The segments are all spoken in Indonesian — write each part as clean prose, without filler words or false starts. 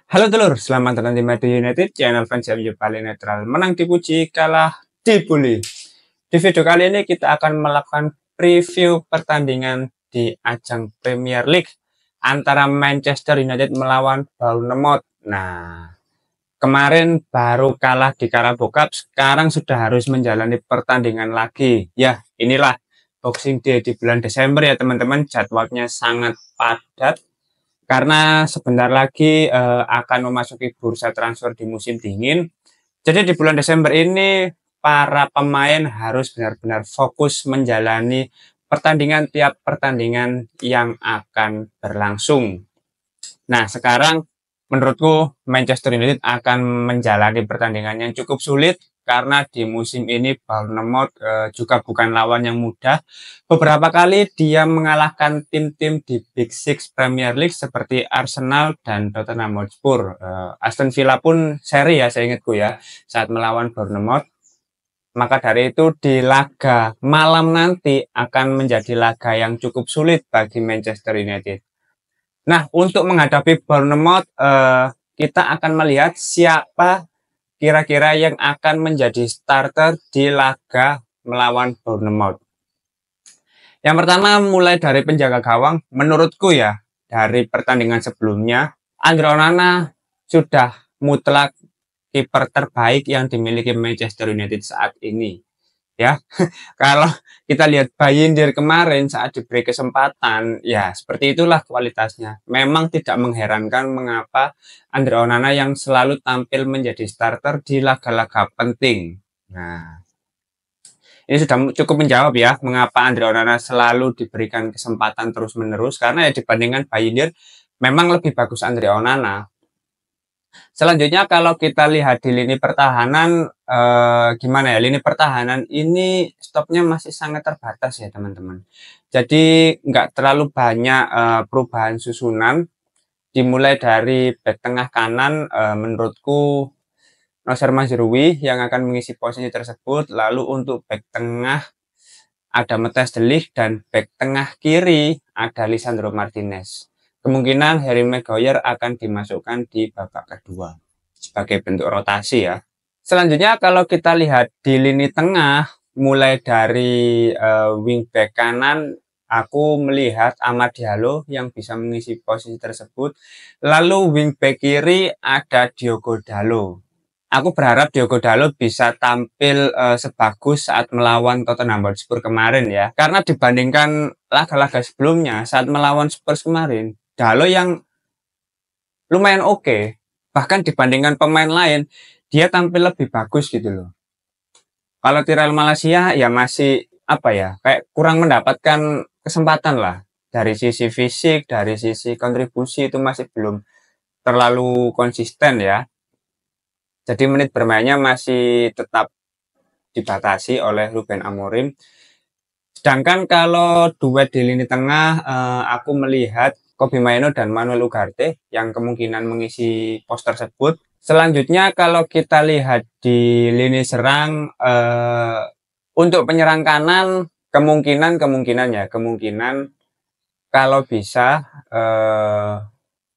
Halo dulur, selamat datang di Madu United, channel fans MU paling netral. Menang dipuji, kalah dibully. Di video kali ini kita akan melakukan preview pertandingan di ajang Premier League antara Manchester United melawan Bournemouth. Nah, kemarin baru kalah di Carabao Cup, sekarang sudah harus menjalani pertandingan lagi. Ya, inilah Boxing Day di bulan Desember ya teman-teman, jadwalnya sangat padat karena sebentar lagi akan memasuki bursa transfer di musim dingin. Jadi di bulan Desember ini para pemain harus benar-benar fokus menjalani pertandingan tiap pertandingan yang akan berlangsung. Nah, sekarang menurutku Manchester United akan menjalani pertandingan yang cukup sulit karena di musim ini Bournemouth juga bukan lawan yang mudah. Beberapa kali dia mengalahkan tim-tim di Big Six Premier League seperti Arsenal dan Tottenham Hotspur. Aston Villa pun seri ya, saya ingatku ya, saat melawan Bournemouth. Maka dari itu di laga malam nanti akan menjadi laga yang cukup sulit bagi Manchester United. Nah, untuk menghadapi Bournemouth, kita akan melihat siapa kira-kira yang akan menjadi starter di laga melawan Bournemouth. Yang pertama mulai dari penjaga gawang, menurutku ya, dari pertandingan sebelumnya, Andre Onana sudah mutlak kiper terbaik yang dimiliki Manchester United saat ini. Ya, kalau kita lihat Bayindir kemarin saat diberi kesempatan, ya seperti itulah kualitasnya. Memang tidak mengherankan mengapa Andre Onana yang selalu tampil menjadi starter di laga-laga penting. Nah, ini sudah cukup menjawab ya mengapa Andre Onana selalu diberikan kesempatan terus-menerus, karena ya dibandingkan Bayindir memang lebih bagus Andre Onana. Selanjutnya kalau kita lihat di lini pertahanan, gimana ya, lini pertahanan ini stopnya masih sangat terbatas ya teman-teman. Jadi nggak terlalu banyak perubahan susunan. Dimulai dari bek tengah kanan, menurutku Noser Mazraoui yang akan mengisi posisi tersebut. Lalu untuk bek tengah ada Matthijs de Ligt dan bek tengah kiri ada Lisandro Martinez. Kemungkinan Harry Maguire akan dimasukkan di babak kedua sebagai bentuk rotasi ya. Selanjutnya kalau kita lihat di lini tengah, mulai dari wingback kanan, aku melihat Amad Diallo yang bisa mengisi posisi tersebut. Lalu wingback kiri ada Diogo Dalot. Aku berharap Diogo Dalot bisa tampil sebagus saat melawan Tottenham Hotspur kemarin ya. Karena dibandingkan laga-laga sebelumnya saat melawan Spurs kemarin, Dalot yang lumayan oke. Bahkan dibandingkan pemain lain, dia tampil lebih bagus gitu loh. Kalau Tyrell Malacia ya masih apa ya, kayak kurang mendapatkan kesempatan lah. Dari sisi fisik, dari sisi kontribusi itu masih belum terlalu konsisten ya. Jadi menit bermainnya masih tetap dibatasi oleh Ruben Amorim. Sedangkan kalau duet di lini tengah, aku melihat Kobbie Mainoo dan Manuel Ugarte yang kemungkinan mengisi pos tersebut. Selanjutnya kalau kita lihat di lini serang, untuk penyerang kanan kemungkinan kalau bisa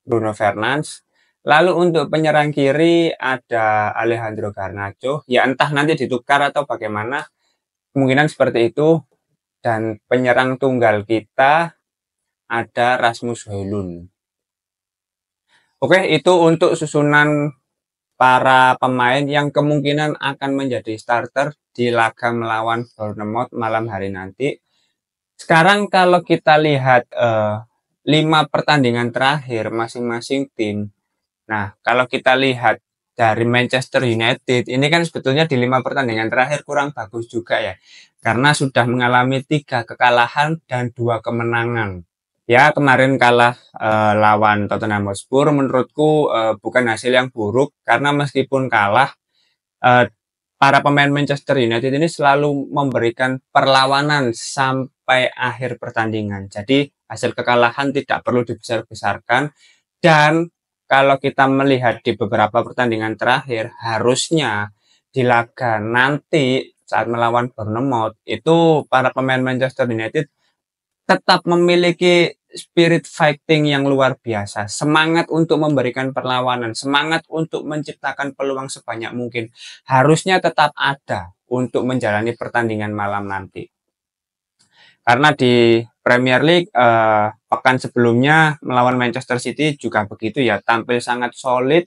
Bruno Fernandes. Lalu untuk penyerang kiri ada Alejandro Garnacho. Ya entah nanti ditukar atau bagaimana. Kemungkinan seperti itu. Dan penyerang tunggal kita ada Rasmus Højlund. Oke, itu untuk susunan para pemain yang kemungkinan akan menjadi starter di laga melawan Bournemouth malam hari nanti. Sekarang kalau kita lihat 5 pertandingan terakhir masing-masing tim. Nah, kalau kita lihat dari Manchester United, ini kan sebetulnya di 5 pertandingan terakhir kurang bagus juga ya. Karena sudah mengalami 3 kekalahan dan 2 kemenangan. Ya, kemarin kalah lawan Tottenham Hotspur, menurutku bukan hasil yang buruk. Karena meskipun kalah, para pemain Manchester United ini selalu memberikan perlawanan sampai akhir pertandingan. Jadi, hasil kekalahan tidak perlu dibesar-besarkan. Dan kalau kita melihat di beberapa pertandingan terakhir, harusnya di laga nanti saat melawan Bournemouth, itu para pemain Manchester United tetap memiliki spirit fighting yang luar biasa, semangat untuk memberikan perlawanan, semangat untuk menciptakan peluang sebanyak mungkin, harusnya tetap ada untuk menjalani pertandingan malam nanti. Karena di Premier League pekan sebelumnya melawan Manchester City juga begitu ya, tampil sangat solid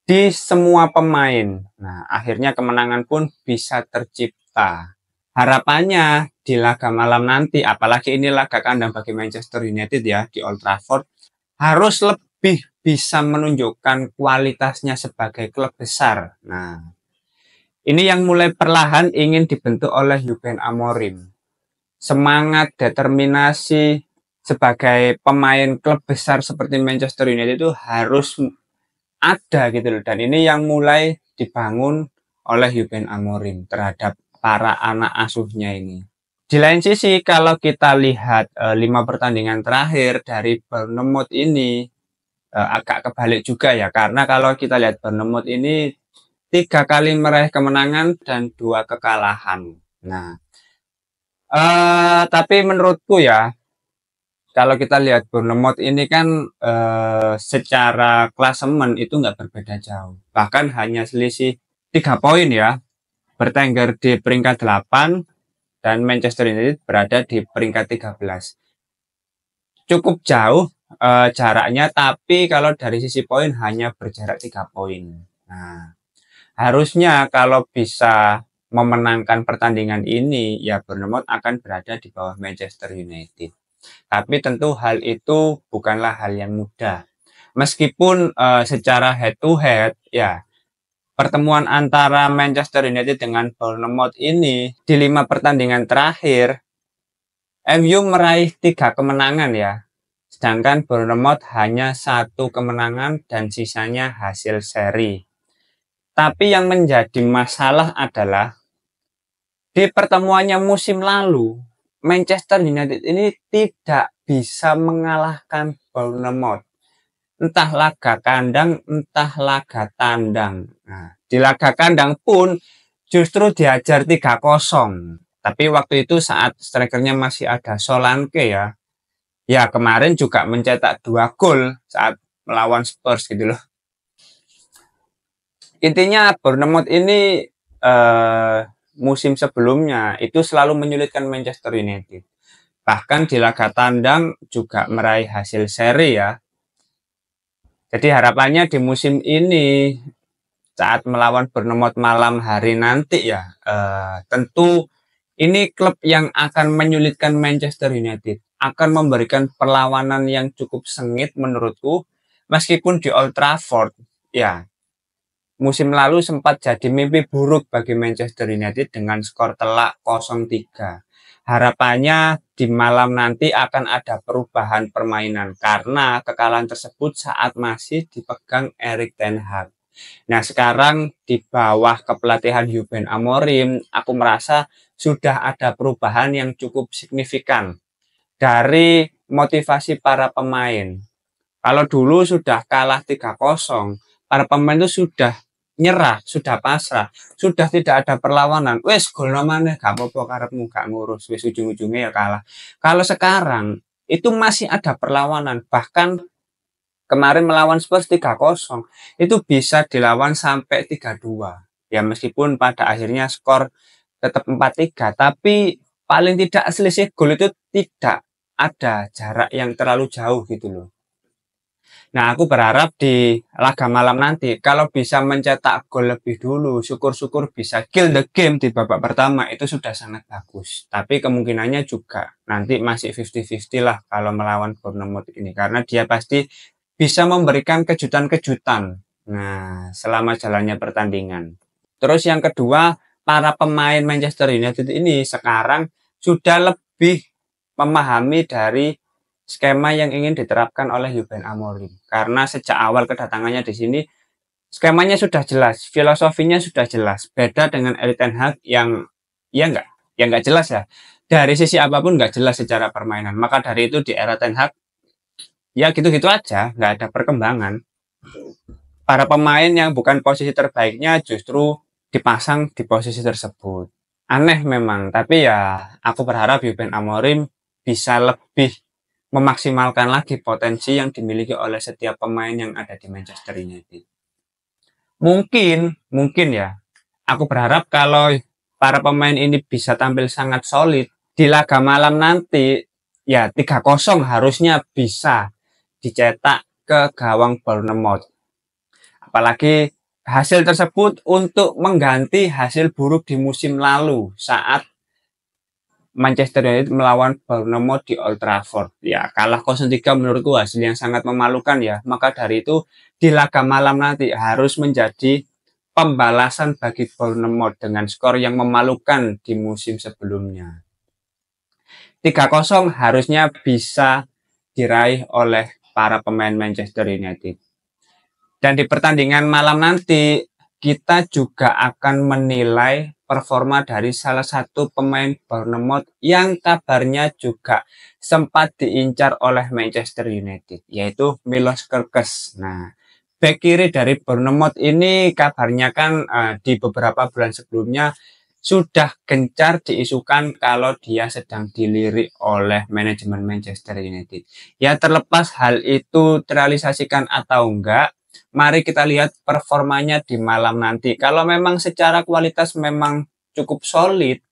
di semua pemain. Nah, akhirnya kemenangan pun bisa tercipta. Harapannya di laga malam nanti, apalagi ini laga kandang bagi Manchester United ya di Old Trafford, harus lebih bisa menunjukkan kualitasnya sebagai klub besar. Nah, ini yang mulai perlahan ingin dibentuk oleh Ruben Amorim. Semangat, determinasi sebagai pemain klub besar seperti Manchester United itu harus ada gitu loh. Dan ini yang mulai dibangun oleh Ruben Amorim terhadap para anak asuhnya ini. Di lain sisi, kalau kita lihat 5 pertandingan terakhir dari Bournemouth ini agak kebalik juga ya. Karena kalau kita lihat Bournemouth ini 3 kali meraih kemenangan dan 2 kekalahan. Nah, tapi menurutku ya, kalau kita lihat Bournemouth ini kan secara klasemen itu nggak berbeda jauh. Bahkan hanya selisih 3 poin ya. Bertengger di peringkat 8 dan Manchester United berada di peringkat 13. Cukup jauh jaraknya, tapi kalau dari sisi poin hanya berjarak 3 poin. Nah, harusnya kalau bisa memenangkan pertandingan ini, ya Bournemouth akan berada di bawah Manchester United. Tapi tentu hal itu bukanlah hal yang mudah. Meskipun secara head to head, ya pertemuan antara Manchester United dengan Bournemouth ini di 5 pertandingan terakhir, MU meraih 3 kemenangan ya. Sedangkan Bournemouth hanya 1 kemenangan dan sisanya hasil seri. Tapi yang menjadi masalah adalah di pertemuannya musim lalu, Manchester United ini tidak bisa mengalahkan Bournemouth. Entah laga kandang, entah laga tandang. Nah, di laga kandang pun justru diajar 3-0. Tapi waktu itu saat strikernya masih ada Solanke ya. Ya, kemarin juga mencetak 2 gol saat melawan Spurs gitu loh. Intinya Bournemouth ini musim sebelumnya itu selalu menyulitkan Manchester United. Bahkan di laga tandang juga meraih hasil seri ya. Jadi harapannya di musim ini saat melawan Bournemouth malam hari nanti ya, tentu ini klub yang akan menyulitkan Manchester United, akan memberikan perlawanan yang cukup sengit menurutku, meskipun di Old Trafford ya musim lalu sempat jadi mimpi buruk bagi Manchester United dengan skor telak 0-3. Harapannya di malam nanti akan ada perubahan permainan karena kekalahan tersebut saat masih dipegang Erik ten Hag. Nah, sekarang di bawah kepelatihan Ruben Amorim, aku merasa sudah ada perubahan yang cukup signifikan dari motivasi para pemain. Kalau dulu sudah kalah 3-0, para pemain itu sudah nyerah, sudah pasrah, sudah tidak ada perlawanan. Wes gol namanya gak apa-apa karepmu gak ngurus, wes ujung-ujungnya ya kalah. Kalau sekarang itu masih ada perlawanan, bahkan kemarin melawan Spurs 3-0 itu bisa dilawan sampai 3-2. Ya meskipun pada akhirnya skor tetap 4-3, tapi paling tidak selisih gol itu tidak ada jarak yang terlalu jauh gitu loh. Nah, aku berharap di laga malam nanti, kalau bisa mencetak gol lebih dulu, syukur-syukur bisa kill the game di babak pertama, itu sudah sangat bagus. Tapi kemungkinannya juga nanti masih 50-50 lah kalau melawan Bournemouth ini. Karena dia pasti bisa memberikan kejutan-kejutan. Nah, selama jalannya pertandingan. Terus yang kedua, para pemain Manchester United ini sekarang sudah lebih memahami dari skema yang ingin diterapkan oleh Ruben Amorim. Karena sejak awal kedatangannya di sini, skemanya sudah jelas, filosofinya sudah jelas. Beda dengan Erik ten Hag yang nggak jelas ya. Dari sisi apapun nggak jelas secara permainan. Maka dari itu di era ten Hag, ya gitu-gitu aja, nggak ada perkembangan. Para pemain yang bukan posisi terbaiknya justru dipasang di posisi tersebut. Aneh memang, tapi ya aku berharap Ruben Amorim bisa lebih memaksimalkan lagi potensi yang dimiliki oleh setiap pemain yang ada di Manchester United. Mungkin ya, aku berharap kalau para pemain ini bisa tampil sangat solid di laga malam nanti, ya 3-0 harusnya bisa dicetak ke gawang Bournemouth. Apalagi hasil tersebut untuk mengganti hasil buruk di musim lalu saat Manchester United melawan Bournemouth di Old Trafford. Ya, kalah 0-3 menurutku hasil yang sangat memalukan ya. Maka dari itu di laga malam nanti harus menjadi pembalasan bagi Bournemouth dengan skor yang memalukan di musim sebelumnya. 3-0 harusnya bisa diraih oleh para pemain Manchester United. Dan di pertandingan malam nanti kita juga akan menilai performa dari salah satu pemain Bournemouth yang kabarnya juga sempat diincar oleh Manchester United, yaitu Milos Kerkez. Nah, bek kiri dari Bournemouth ini kabarnya kan di beberapa bulan sebelumnya sudah gencar diisukan kalau dia sedang dilirik oleh manajemen Manchester United. Ya, terlepas hal itu terrealisasikan atau enggak, mari kita lihat performanya di malam nanti. Kalau memang secara kualitas memang cukup solid,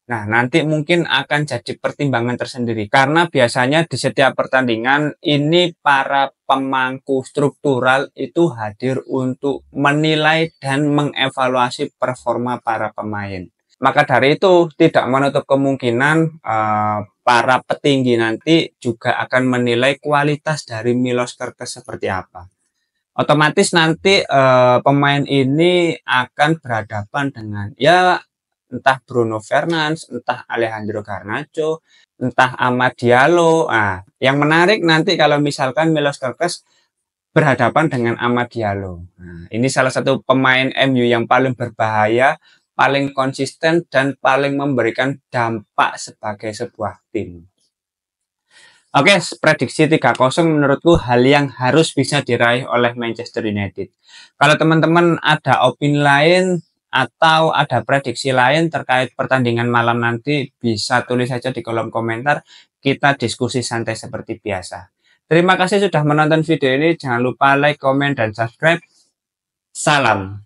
nah nanti mungkin akan jadi pertimbangan tersendiri. Karena biasanya di setiap pertandingan ini para pemangku struktural itu hadir untuk menilai dan mengevaluasi performa para pemain. Maka dari itu tidak menutup kemungkinan para petinggi nanti juga akan menilai kualitas dari Milos Kerkez seperti apa. Otomatis nanti pemain ini akan berhadapan dengan ya entah Bruno Fernandes, entah Alejandro Garnacho, entah Amad Diallo. Nah, yang menarik nanti kalau misalkan Milos Kerkez berhadapan dengan Amad Diallo. Nah, ini salah satu pemain MU yang paling berbahaya, paling konsisten, dan paling memberikan dampak sebagai sebuah tim. Oke, prediksi 3-0 menurutku hal yang harus bisa diraih oleh Manchester United. Kalau teman-teman ada opini lain atau ada prediksi lain terkait pertandingan malam nanti, bisa tulis saja di kolom komentar. Kita diskusi santai seperti biasa. Terima kasih sudah menonton video ini. Jangan lupa like, komen, dan subscribe. Salam.